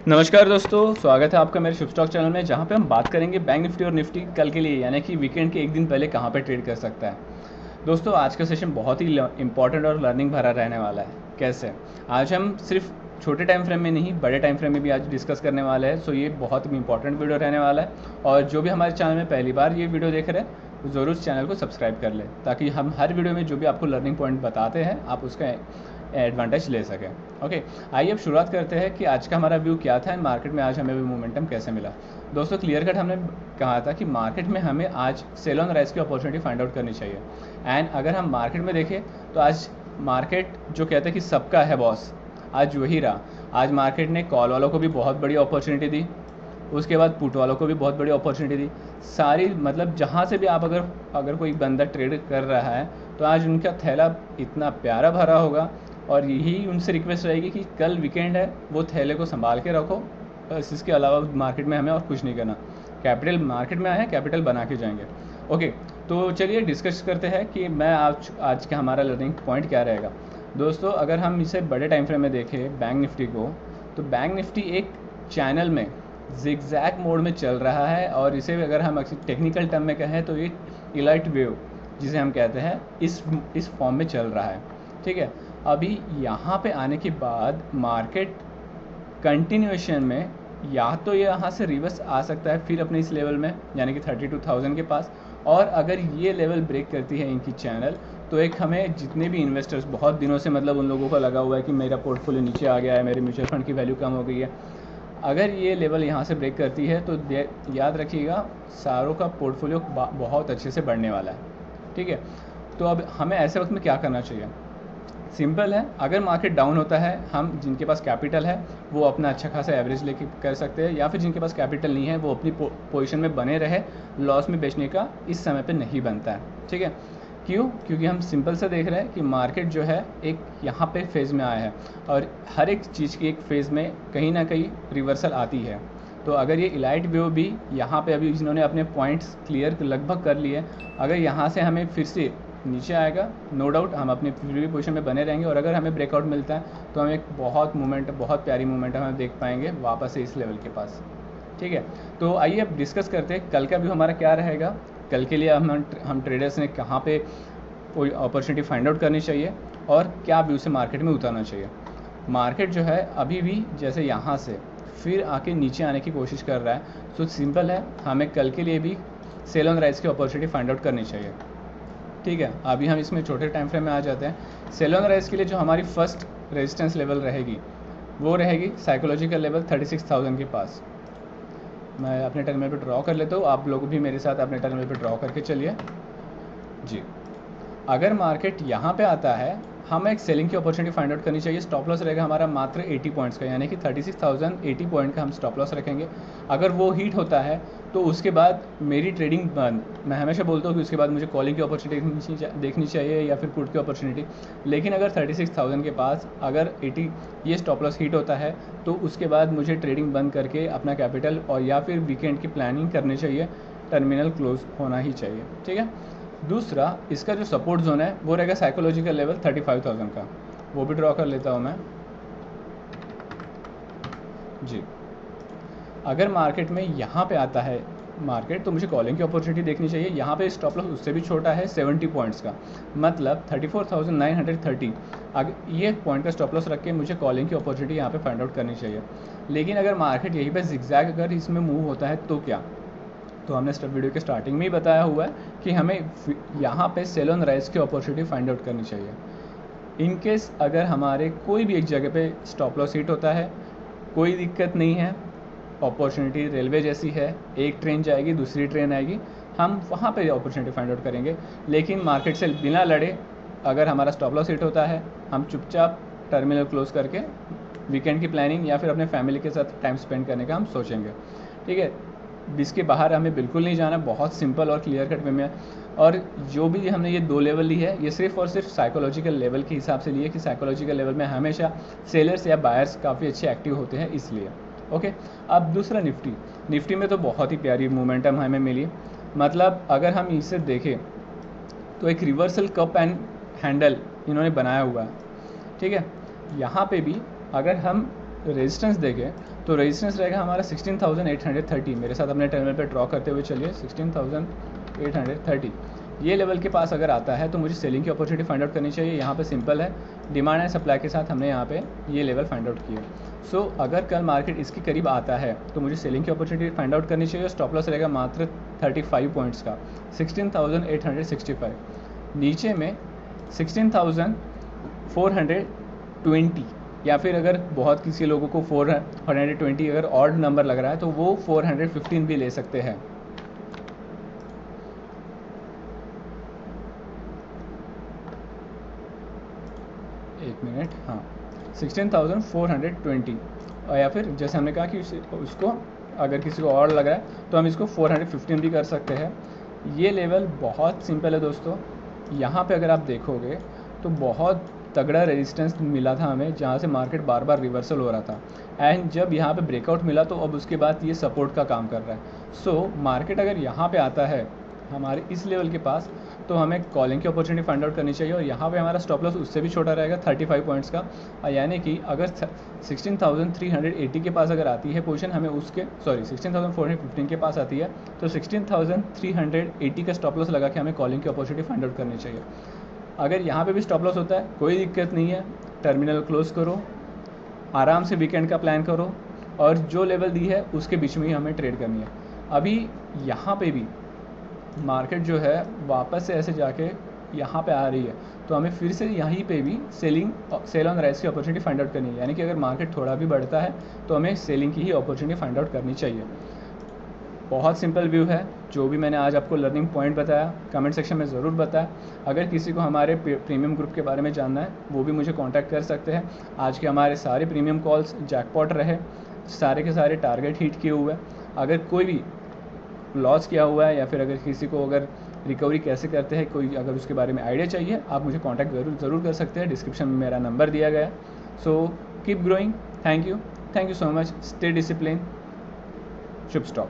नमस्कार दोस्तों, स्वागत है आपका मेरे शुभ स्टॉक चैनल में, जहां पे हम बात करेंगे बैंक निफ्टी और निफ्टी कल के लिए, यानी कि वीकेंड के एक दिन पहले कहां पे ट्रेड कर सकता है। दोस्तों, आज का सेशन बहुत ही इंपॉर्टेंट और लर्निंग भरा रहने वाला है। कैसे? आज हम सिर्फ छोटे टाइम फ्रेम में नहीं, बड़े टाइम फ्रेम में भी आज डिस्कस करने वाले हैं। सो ये बहुत ही इंपॉर्टेंट वीडियो रहने वाला है, और जो भी हमारे चैनल में पहली बार ये वीडियो देख रहे हैं वो ज़रूर इस चैनल को सब्सक्राइब कर ले, ताकि हम हर वीडियो में जो भी आपको लर्निंग पॉइंट बताते हैं आप उसका एडवांटेज ले सकें। ओके, आइए अब शुरुआत करते हैं कि आज का हमारा व्यू क्या था एंड मार्केट में आज हमें भी मोमेंटम कैसे मिला। दोस्तों, क्लियर कट हमने कहा था कि मार्केट में हमें आज सेल ऑन राइज की अपॉर्चुनिटी फाइंड आउट करनी चाहिए। एंड अगर हम मार्केट में देखें तो आज मार्केट जो कहते हैं कि सबका है बॉस, आज वही रहा। आज मार्केट ने कॉल वालों को भी बहुत बड़ी अपॉर्चुनिटी दी, उसके बाद पुट वालों को भी बहुत बड़ी अपॉर्चुनिटी दी। सारी मतलब जहाँ से भी आप अगर कोई बंदा ट्रेड कर रहा है तो आज उनका थैला इतना प्यारा भरा होगा, और यही उनसे रिक्वेस्ट रहेगी कि कल वीकेंड है, वो थैले को संभाल के रखो। बस इसके अलावा मार्केट में हमें और कुछ नहीं करना। कैपिटल मार्केट में आए हैं, कैपिटल बना के जाएंगे। ओके, तो चलिए डिस्कस करते हैं कि मैं आज का हमारा लर्निंग पॉइंट क्या रहेगा। दोस्तों, अगर हम इसे बड़े टाइम फ्रेम में देखें बैंक निफ्टी को, तो बैंक निफ्टी एक चैनल में जिगजैग मोड में चल रहा है, और इसे अगर हम टेक्निकल टर्म में कहें तो ये इलाइट वेव जिसे हम कहते हैं इस फॉर्म में चल रहा है। ठीक है, अभी यहाँ पे आने के बाद मार्केट कंटिन्यूएशन में या तो ये यहाँ से रिवर्स आ सकता है फिर अपने इस लेवल में, यानी कि 32,000 के पास। और अगर ये लेवल ब्रेक करती है इनकी चैनल, तो एक हमें जितने भी इन्वेस्टर्स बहुत दिनों से मतलब उन लोगों को लगा हुआ है कि मेरा पोर्टफोलियो नीचे आ गया है, मेरे म्यूचुअल फंड की वैल्यू कम हो गई है, अगर ये लेवल यहाँ से ब्रेक करती है तो याद रखिएगा सारों का पोर्टफोलियो बहुत अच्छे से बढ़ने वाला है। ठीक है, तो अब हमें ऐसे वक्त में क्या करना चाहिए? सिंपल है, अगर मार्केट डाउन होता है, हम जिनके पास कैपिटल है वो अपना अच्छा खासा एवरेज लेके कर सकते हैं, या फिर जिनके पास कैपिटल नहीं है वो अपनी पोजीशन में बने रहे। लॉस में बेचने का इस समय पे नहीं बनता है। ठीक है, क्यों? क्योंकि हम सिंपल से देख रहे हैं कि मार्केट जो है एक यहाँ पे फेज़ में आया है, और हर एक चीज़ की एक फेज़ में कहीं ना कहीं रिवर्सल आती है। तो अगर ये इलाइट व्यू भी यहाँ पे अभी जिन्होंने अपने पॉइंट्स क्लियर लगभग कर लिए, अगर यहाँ से हमें फिर से नीचे आएगा, नो डाउट हम अपनी प्रीवियस पोजीशन में बने रहेंगे, और अगर हमें ब्रेकआउट मिलता है तो हम एक बहुत प्यारी मूवमेंट हम देख पाएंगे वापस से इस लेवल के पास। ठीक है, तो आइए अब डिस्कस करते हैं कल का व्यू हमारा क्या रहेगा। कल के लिए हम ट्रेडर्स ने कहाँ पे कोई अपॉर्चुनिटी फाइंड आउट करनी चाहिए, और क्या व्यू से मार्केट में उतारना चाहिए। मार्केट जो है अभी भी जैसे यहाँ से फिर आके नीचे आने की कोशिश कर रहा है, तो सिंपल है, हमें कल के लिए भी सेल ऑन राइज की अपॉर्चुनिटी फाइंड आउट करनी चाहिए। ठीक है, अभी हम इसमें छोटे टाइम फ्रेम में आ जाते हैं। सेल ऑन राइज के लिए जो हमारी फर्स्ट रेजिस्टेंस लेवल रहेगी वो रहेगी साइकोलॉजिकल लेवल 36,000 के पास। मैं अपने टर्मिनल पे ड्रॉ कर लेता हूँ, आप लोग भी मेरे साथ अपने टर्मिनल पे ड्रॉ करके चलिए जी। अगर मार्केट यहाँ पे आता है, हमें एक सेलिंग की अपॉर्चुनिटी फाइंड आउट करनी चाहिए। स्टॉप लॉस रहेगा हमारा मात्र 80 पॉइंट्स का, यानी कि 36,080 पॉइंट का हम स्टॉप लॉस रखेंगे। अगर वो हिट होता है तो उसके बाद मेरी ट्रेडिंग बंद। मैं हमेशा बोलता हूँ कि उसके बाद मुझे कॉलिंग की अपॉर्चुनिटी देखनी चाहिए या फिर पुट की अपॉर्चुनिटी। लेकिन अगर 36,000 के पास अगर 80 ये स्टॉप लॉस हिट होता है तो उसके बाद मुझे ट्रेडिंग बंद करके अपना कैपिटल और या फिर वीकेंड की प्लानिंग करनी चाहिए। टर्मिनल क्लोज होना ही चाहिए। ठीक है, दूसरा इसका जो सपोर्ट जोन है वो रहेगा साइकोलॉजिकल लेवल 35,000 का, वो भी ड्रॉ कर लेता हूँ मैं जी। अगर मार्केट में यहाँ पे आता है मार्केट, तो मुझे कॉलिंग की अपॉर्चुनिटी देखनी चाहिए। यहाँ पे स्टॉप लॉस उससे भी छोटा है 70 पॉइंट्स का, मतलब 34,930। अगर ये पॉइंट का स्टॉप लॉस रख के मुझे कॉलिंग की अपॉर्चुनिटी यहाँ पे फाइंड आउट करनी चाहिए। लेकिन अगर मार्केट यहीं पे जिगजैग अगर इसमें मूव होता है तो क्या? तो हमने वीडियो के स्टार्टिंग में ही बताया हुआ है कि हमें यहाँ पे सेल ऑन राइज की अपॉर्चुनिटी फाइंड आउट करनी चाहिए। इन केस अगर हमारे कोई भी एक जगह पे स्टॉप लॉस हिट होता है, कोई दिक्कत नहीं है, अपॉर्चुनिटी रेलवे जैसी है, एक ट्रेन जाएगी दूसरी ट्रेन आएगी, हम वहाँ पे अपॉर्चुनिटी फाइंड आउट करेंगे। लेकिन मार्केट से बिना लड़े अगर हमारा स्टॉप लॉस हिट होता है, हम चुपचाप टर्मिनल क्लोज करके वीकेंड की प्लानिंग या फिर अपने फैमिली के साथ टाइम स्पेंड करने का हम सोचेंगे। ठीक है, इसके बाहर हमें बिल्कुल नहीं जाना, बहुत सिंपल और क्लियर कट वे में। और जो भी हमने ये 2 लेवल ली है, ये सिर्फ और सिर्फ साइकोलॉजिकल लेवल के हिसाब से लिए कि साइकोलॉजिकल लेवल में हमेशा सेलर्स या बायर्स काफ़ी अच्छे एक्टिव होते हैं, इसलिए। ओके, अब दूसरा निफ्टी में तो बहुत ही प्यारी मोमेंटम हमें मिली। मतलब अगर हम इसे देखें तो एक रिवर्सल कप एंड हैंडल इन्होंने बनाया हुआ है। ठीक है, यहाँ पे भी अगर हम रेजिस्टेंस देखें तो रेजिस्टेंस रहेगा हमारा 16,830। मेरे साथ अपने टर्मिनल पे ड्रॉ करते हुए चलिए 16,830। ये लेवल के पास अगर आता है तो मुझे सेलिंग की अपॉर्चुनिटी फाइंड आउट करनी चाहिए। यहाँ पे सिंपल है, डिमांड एंड सप्लाई के साथ हमने यहाँ पे ये लेवल फाइंड आउट किया। सो अगर कल मार्केट इसके करीब आता है तो मुझे सेलिंग की अपॉर्चुनिटी फाइंड आउट करनी चाहिए। स्टॉप लॉस रहेगा मात्र 35 पॉइंट्स का, 16,865। नीचे में 16,420, या फिर अगर बहुत किसी लोगों को 420 अगर ऑड नंबर लग रहा है तो वो 415 भी ले सकते हैं। एक मिनट, हाँ 16,420, और या फिर जैसे हमने कहा कि उसको अगर किसी को और लग रहा है तो हम इसको 415 भी कर सकते हैं। ये लेवल बहुत सिंपल है दोस्तों। यहाँ पे अगर आप देखोगे तो बहुत तगड़ा रेजिस्टेंस मिला था हमें, जहाँ से मार्केट बार बार रिवर्सल हो रहा था, एंड जब यहाँ पे ब्रेकआउट मिला तो अब उसके बाद ये सपोर्ट का काम कर रहा है। सो मार्केट अगर यहाँ पे आता है हमारे इस लेवल के पास तो हमें कॉलिंग की अपॉर्चुनिटी फाइंड आउट करनी चाहिए, और यहाँ पे हमारा स्टॉप लॉस उससे भी छोटा रहेगा 35 पॉइंट्स का। यानी कि अगर 16,380 के पास अगर आती है पोजीशन, हमें उसके 16,415 के पास आती है तो 16,380 का स्टॉप लॉस लगा के हमें कॉलिंग की अपॉर्चुनिटी फाइंड आउट करनी चाहिए। अगर यहाँ पे भी स्टॉप लॉस होता है कोई दिक्कत नहीं है, टर्मिनल क्लोज करो, आराम से वीकेंड का प्लान करो, और जो लेवल दी है उसके बीच में ही हमें ट्रेड करनी है। अभी यहाँ पे भी मार्केट जो है वापस से ऐसे जाके यहाँ पे आ रही है तो हमें फिर से यहीं पे भी सेल ऑन राइज की अपॉर्चुनिटी फाइंड आउट करनी है। यानी कि अगर मार्केट थोड़ा भी बढ़ता है तो हमें सेलिंग की ही अपॉर्चुनिटी फाइंड आउट करनी चाहिए। बहुत सिंपल व्यू है। जो भी मैंने आज आपको लर्निंग पॉइंट बताया कमेंट सेक्शन में ज़रूर बताएं। अगर किसी को हमारे प्रीमियम ग्रुप के बारे में जानना है वो भी मुझे कांटेक्ट कर सकते हैं। आज के हमारे सारे प्रीमियम कॉल्स जैकपॉट रहे, सारे के सारे टारगेट हिट किए हुए। अगर कोई भी लॉस किया हुआ है या फिर अगर किसी को अगर रिकवरी कैसे करते हैं कोई अगर उसके बारे में आइडिया चाहिए आप मुझे कांटेक्ट ज़रूर कर सकते हैं। डिस्क्रिप्शन में मेरा नंबर दिया गया है। So keep growing. Thank you so much. Stay discipline. Shubh stop.